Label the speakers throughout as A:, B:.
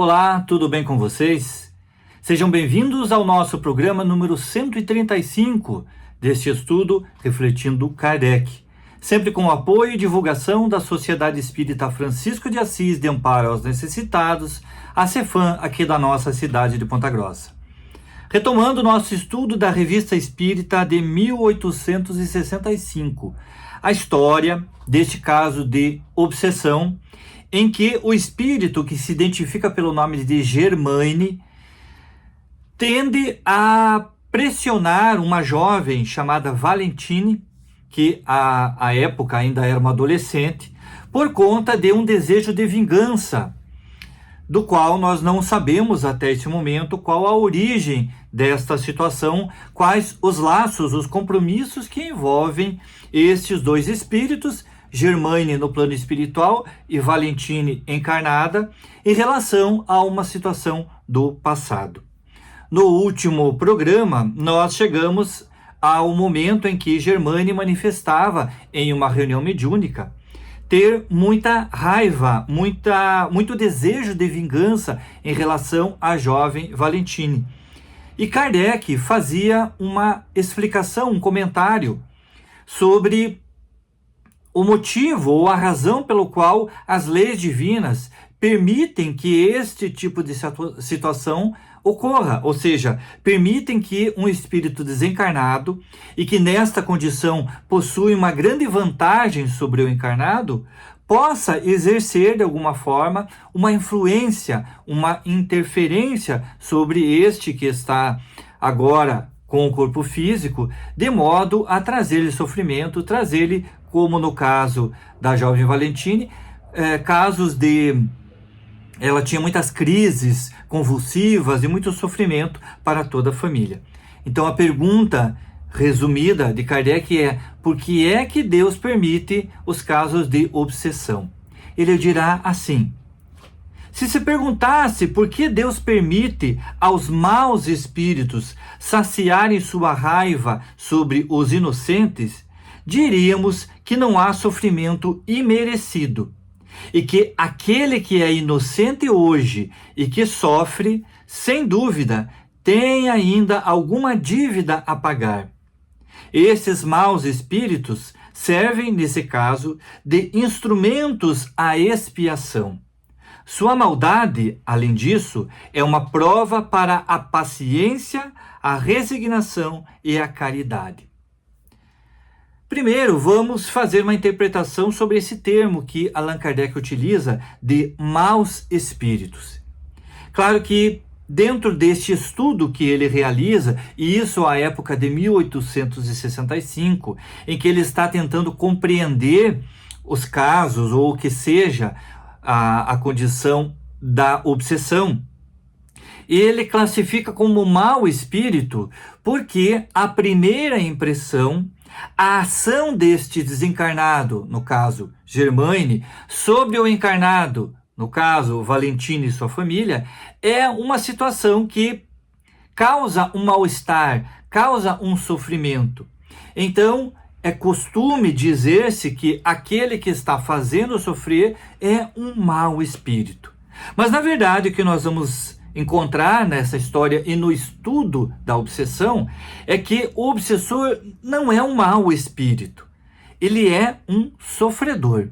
A: Olá, tudo bem com vocês? Sejam bem-vindos ao nosso programa número 135 deste estudo Refletindo Kardec, sempre com o apoio e divulgação da Sociedade Espírita Francisco de Assis de Amparo aos Necessitados, a Cefam, aqui da nossa cidade de Ponta Grossa. Retomando nosso estudo da Revista Espírita de 1865, a história deste caso de obsessão, em que o espírito, que se identifica pelo nome de Germaine, tende a pressionar uma jovem chamada Valentine, que à época ainda era uma adolescente, por conta de um desejo de vingança, do qual nós não sabemos até esse momento qual a origem desta situação, quais os laços, os compromissos que envolvem estes dois espíritos, Germaine no plano espiritual e Valentine encarnada, em relação a uma situação do passado. No último programa, nós chegamos ao momento em que Germaine manifestava em uma reunião mediúnica ter muita raiva, muito desejo de vingança em relação à jovem Valentine. E Kardec fazia uma explicação, um comentário sobre o motivo ou a razão pelo qual as leis divinas permitem que este tipo de situação ocorra, ou seja, permitem que um espírito desencarnado e que nesta condição possui uma grande vantagem sobre o encarnado, possa exercer de alguma forma uma influência, uma interferência sobre este que está agora com o corpo físico, de modo a trazer-lhe sofrimento, trazer-lhe, como no caso da jovem Valentine, casos de... Ela tinha muitas crises convulsivas e muito sofrimento para toda a família. Então a pergunta resumida de Kardec é: por que é que Deus permite os casos de obsessão? Ele dirá assim: se perguntasse por que Deus permite aos maus espíritos saciarem sua raiva sobre os inocentes, diríamos que não há sofrimento imerecido, e que aquele que é inocente hoje e que sofre, sem dúvida, tem ainda alguma dívida a pagar. Esses maus espíritos servem, nesse caso, de instrumentos à expiação. Sua maldade, além disso, é uma prova para a paciência, a resignação e a caridade. Primeiro, vamos fazer uma interpretação sobre esse termo que Allan Kardec utiliza de maus espíritos. Claro que dentro deste estudo que ele realiza, e isso à época de 1865, em que ele está tentando compreender os casos, ou o que seja a condição da obsessão, ele classifica como mau espírito porque a primeira impressão, a ação deste desencarnado, no caso Germaine, sobre o encarnado, no caso Valentine e sua família, é uma situação que causa um mal-estar, causa um sofrimento. Então, é costume dizer-se que aquele que está fazendo sofrer é um mau espírito. Mas, na verdade, o que nós vamos encontrar nessa história e no estudo da obsessão é que o obsessor não é um mau espírito. Ele é um sofredor.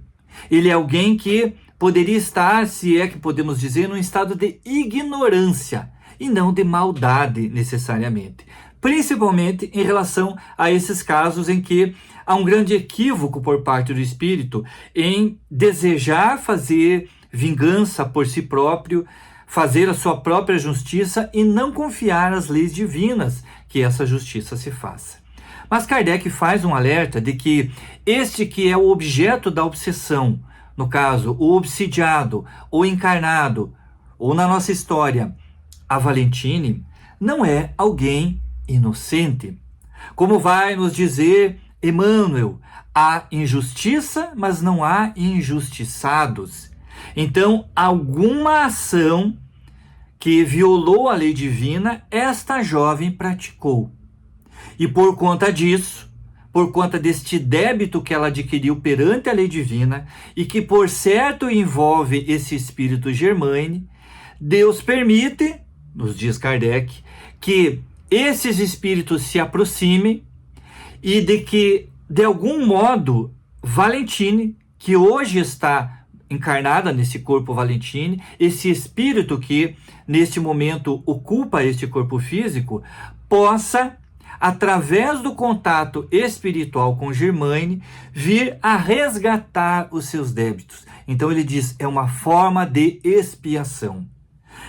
A: Ele é alguém que poderia estar, se é que podemos dizer, num estado de ignorância e não de maldade necessariamente. Principalmente em relação a esses casos em que há um grande equívoco por parte do espírito em desejar fazer vingança por si próprio, fazer a sua própria justiça e não confiar às leis divinas que essa justiça se faça. Mas Kardec faz um alerta de que este que é o objeto da obsessão, no caso, o obsidiado, o encarnado, ou na nossa história, a Valentine, não é alguém inocente. Como vai nos dizer Emmanuel, há injustiça, mas não há injustiçados. Então, alguma ação que violou a lei divina, esta jovem praticou. E por conta disso, por conta deste débito que ela adquiriu perante a lei divina, e que por certo envolve esse espírito Germaine, Deus permite, nos diz Kardec, que esses espíritos se aproximem e de que, de algum modo, Valentine, que hoje está encarnada nesse corpo Valentine, esse espírito que neste momento ocupa este corpo físico, possa, através do contato espiritual com Germaine, vir a resgatar os seus débitos. Então ele diz, é uma forma de expiação.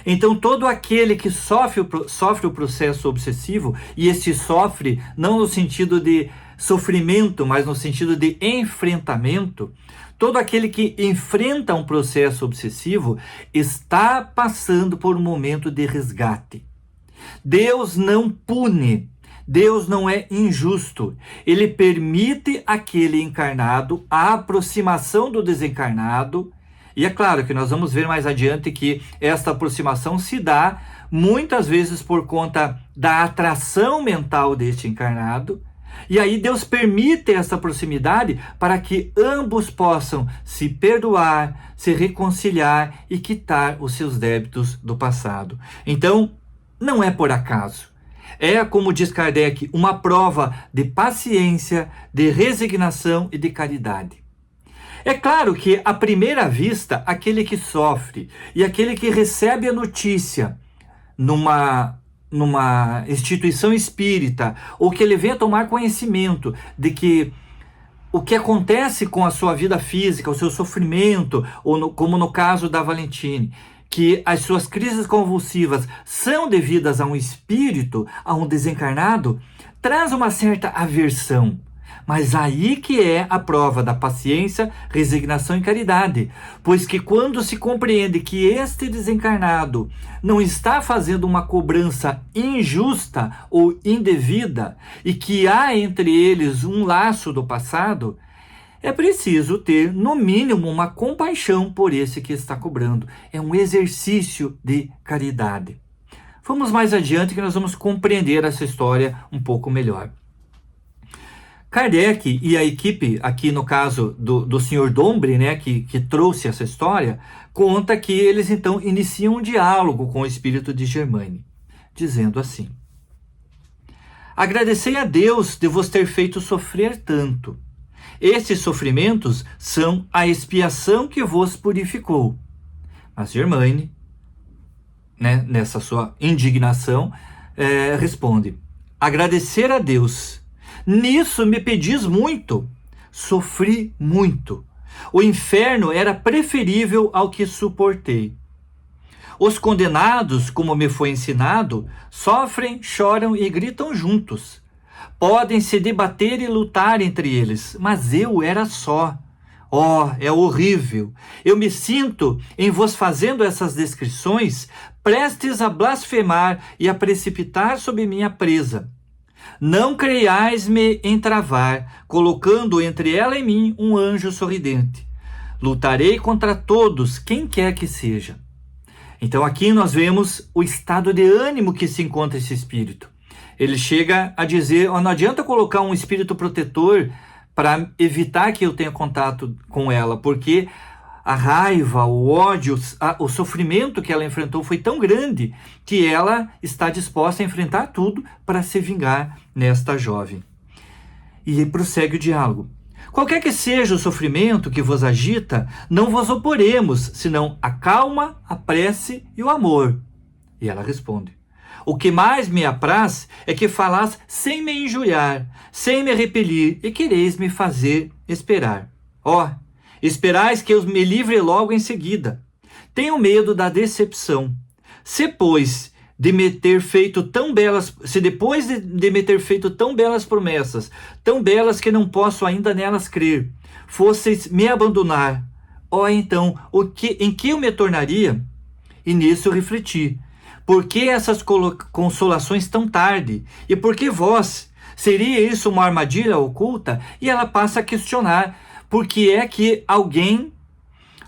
A: Então todo aquele que sofre o processo obsessivo, e esse sofre não no sentido de sofrimento, mas no sentido de enfrentamento, todo aquele que enfrenta um processo obsessivo está passando por um momento de resgate. Deus não pune, Deus não é injusto. Ele permite àquele encarnado a aproximação do desencarnado. E é claro que nós vamos ver mais adiante que esta aproximação se dá muitas vezes por conta da atração mental deste encarnado. E aí Deus permite essa proximidade para que ambos possam se perdoar, se reconciliar e quitar os seus débitos do passado. Então, não é por acaso. É, como diz Kardec, uma prova de paciência, de resignação e de caridade. É claro que, à primeira vista, aquele que sofre e aquele que recebe a notícia numa instituição espírita, ou que ele venha tomar conhecimento de que o que acontece com a sua vida física, o seu sofrimento, como no caso da Valentine, que as suas crises convulsivas são devidas a um espírito, a um desencarnado, traz uma certa aversão. Mas aí que é a prova da paciência, resignação e caridade. Pois que quando se compreende que este desencarnado não está fazendo uma cobrança injusta ou indevida e que há entre eles um laço do passado, é preciso ter, no mínimo, uma compaixão por esse que está cobrando. É um exercício de caridade. Vamos mais adiante que nós vamos compreender essa história um pouco melhor. Kardec e a equipe, aqui no caso do Sr. Dombre, né, que trouxe essa história, conta que eles então iniciam um diálogo com o espírito de Germaine, dizendo assim: agradecei a Deus de vos ter feito sofrer tanto. Esses sofrimentos são a expiação que vos purificou. Mas Germaine, né, nessa sua indignação, responde: agradecer a Deus. Nisso me pedis muito, sofri muito. O inferno era preferível ao que suportei. Os condenados, como me foi ensinado, sofrem, choram e gritam juntos. Podem se debater e lutar entre eles, mas eu era só. Oh, é horrível. Eu me sinto, em vos fazendo essas descrições, prestes a blasfemar e a precipitar sob minha presa. Não creiais-me entravar, colocando entre ela e mim um anjo sorridente. Lutarei contra todos, quem quer que seja. Então aqui nós vemos o estado de ânimo que se encontra esse espírito. Ele chega a dizer, não adianta colocar um espírito protetor para evitar que eu tenha contato com ela, porque a raiva, o ódio, o sofrimento que ela enfrentou foi tão grande que ela está disposta a enfrentar tudo para se vingar nesta jovem. E prossegue o diálogo. Qualquer que seja o sofrimento que vos agita, não vos oporemos, senão a calma, a prece e o amor. E ela responde: o que mais me apraz é que falás sem me injuriar, sem me repelir, e quereis me fazer esperar. Esperais que eu me livre logo em seguida. Tenho medo da decepção. Se depois de me ter feito tão belas promessas, tão belas que não posso ainda nelas crer, fosseis me abandonar, então, em que eu me tornaria? E nisso refleti. Por que essas consolações tão tarde? E por que vós? Seria isso uma armadilha oculta? E ela passa a questionar por que é que alguém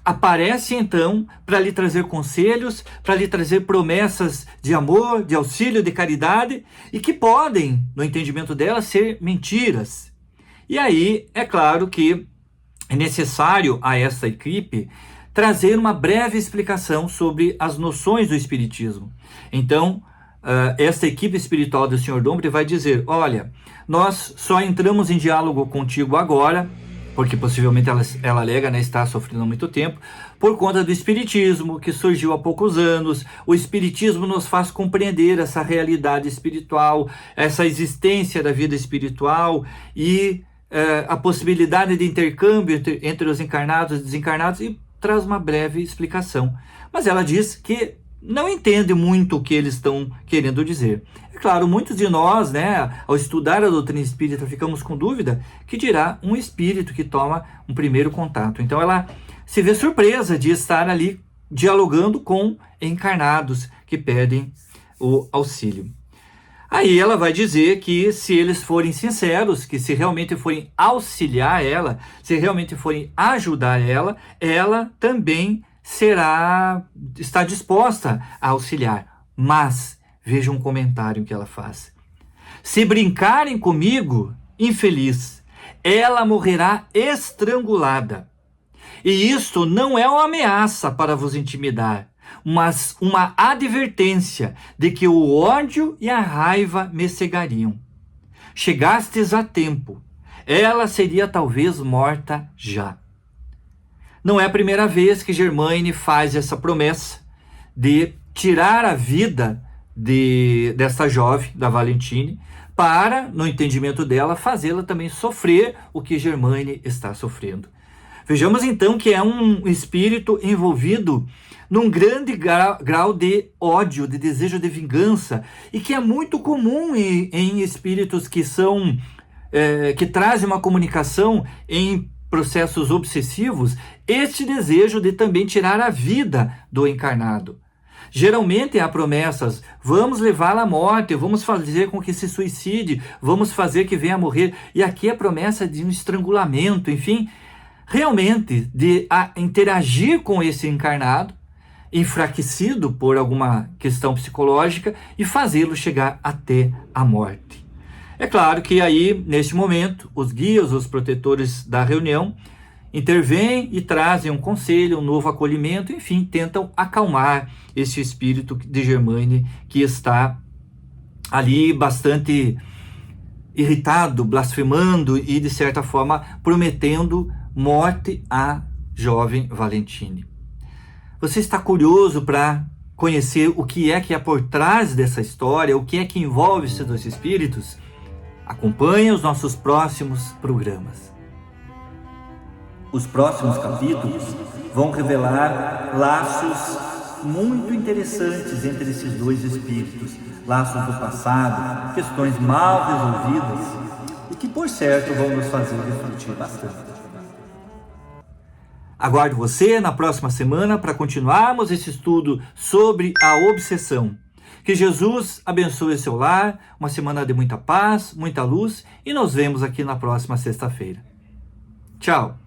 A: aparece então para lhe trazer conselhos, para lhe trazer promessas de amor, de auxílio, de caridade, e que podem, no entendimento dela, ser mentiras. E aí, é claro que é necessário a essa equipe trazer uma breve explicação sobre as noções do Espiritismo. Então, esta equipe espiritual do Sr. Dombre vai dizer: olha, nós só entramos em diálogo contigo agora, porque possivelmente ela alega, né, estar sofrendo há muito tempo, por conta do Espiritismo, que surgiu há poucos anos. O Espiritismo nos faz compreender essa realidade espiritual, essa existência da vida espiritual e a possibilidade de intercâmbio entre os encarnados e desencarnados, e traz uma breve explicação. Mas ela diz que não entende muito o que eles estão querendo dizer. É claro, muitos de nós, né, ao estudar a doutrina espírita, ficamos com dúvida que dirá um espírito que toma um primeiro contato. Então ela se vê surpresa de estar ali dialogando com encarnados que pedem o auxílio. Aí ela vai dizer que se eles forem sinceros, que se realmente forem auxiliar ela, se realmente forem ajudar ela, ela também está disposta a auxiliar. Mas, veja um comentário que ela faz: se brincarem comigo, infeliz, ela morrerá estrangulada. E isto não é uma ameaça para vos intimidar, mas uma advertência de que o ódio e a raiva me cegariam. Chegastes a tempo, ela seria talvez morta já. Não é a primeira vez que Germaine faz essa promessa de tirar a vida dessa jovem, da Valentine, para, no entendimento dela, fazê-la também sofrer o que Germaine está sofrendo. Vejamos então que é um espírito envolvido num grande grau de ódio, de desejo de vingança, e que é muito comum em espíritos que que trazem uma comunicação em processos obsessivos, este desejo de também tirar a vida do encarnado. Geralmente há promessas: vamos levá-la à morte, vamos fazer com que se suicide, vamos fazer que venha a morrer. E aqui a promessa de um estrangulamento, enfim, realmente de interagir com esse encarnado, enfraquecido por alguma questão psicológica, e fazê-lo chegar até a morte. É claro que aí, neste momento, os guias, os protetores da reunião, intervêm e trazem um conselho, um novo acolhimento, enfim, tentam acalmar esse espírito de Germaine que está ali bastante irritado, blasfemando e, de certa forma, prometendo morte à jovem Valentine. Você está curioso para conhecer o que é por trás dessa história, o que é que envolve esses dois espíritos? Acompanhe os nossos próximos programas. Os próximos capítulos vão revelar laços muito interessantes entre esses dois espíritos, laços do passado, questões mal resolvidas e que, por certo, vão nos fazer refletir bastante. Aguardo você na próxima semana para continuarmos esse estudo sobre a obsessão. Que Jesus abençoe seu lar, uma semana de muita paz, muita luz, e nos vemos aqui na próxima sexta-feira. Tchau!